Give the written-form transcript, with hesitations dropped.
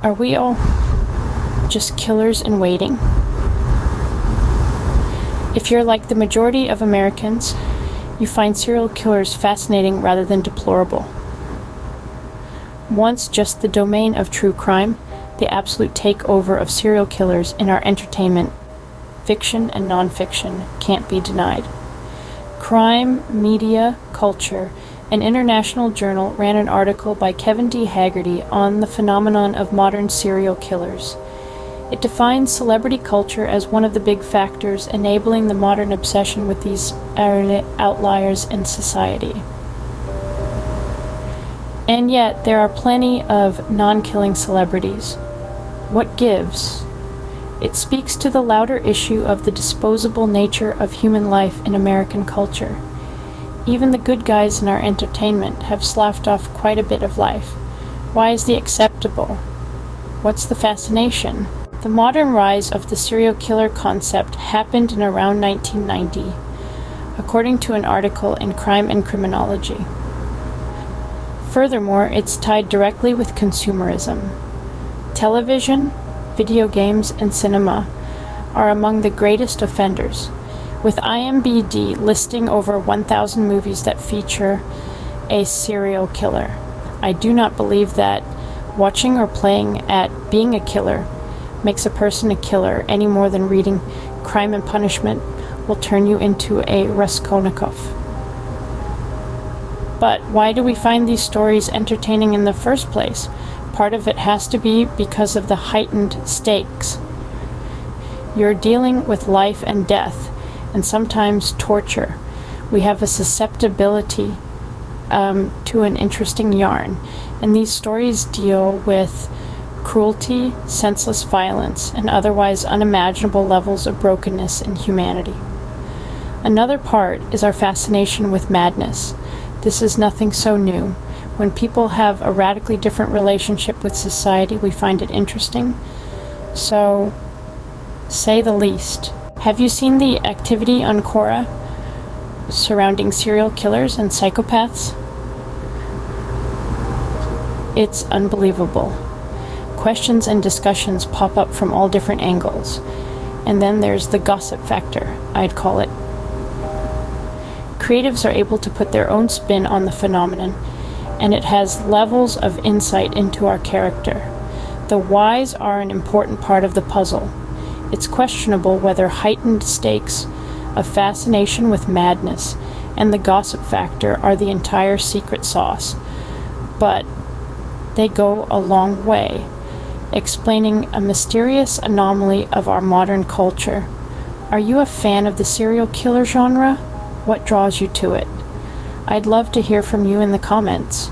Are we all just killers in waiting? If you're like the majority of Americans, you find serial killers fascinating rather than deplorable. Once just the domain of true crime, the absolute takeover of serial killers in our entertainment, fiction and non-fiction, can't be denied. Crime, Media, Culture, an international journal, ran an article by Kevin D. Haggerty on the phenomenon of modern serial killers. It defines celebrity culture as one of the big factors enabling the modern obsession with these outliers in society. And yet, there are plenty of non-killing celebrities. What gives? It speaks to the louder issue of the disposable nature of human life in American culture. Even the good guys in our entertainment have sloughed off quite a bit of life. Why is the acceptable? What's the fascination? The modern rise of the serial killer concept happened in around 1990, according to an article in Crime and Criminology. Furthermore, it's tied directly with consumerism. Television, video games, and cinema are among the greatest offenders, with IMDb listing over 1,000 movies that feature a serial killer. I do not believe that watching or playing at being a killer makes a person a killer any more than reading Crime and Punishment will turn you into a Raskolnikov. But why do we find these stories entertaining in the first place? Part of it has to be because of the heightened stakes. You're dealing with life and death, and sometimes torture. We have a susceptibility to an interesting yarn, and these stories deal with cruelty, senseless violence, and otherwise unimaginable levels of brokenness in humanity. Another part is our fascination with madness. This is nothing so new. When people have a radically different relationship with society, we find it interesting. So, say the least. Have you seen the activity on Quora surrounding serial killers and psychopaths? It's unbelievable. Questions and discussions pop up from all different angles. And then there's the gossip factor, I'd call it. Creatives are able to put their own spin on the phenomenon, and it has levels of insight into our character. The whys are an important part of the puzzle. It's questionable whether heightened stakes of fascination with madness and the gossip factor are the entire secret sauce, but they go a long way, explaining a mysterious anomaly of our modern culture. Are you a fan of the serial killer genre? What draws you to it? I'd love to hear from you in the comments.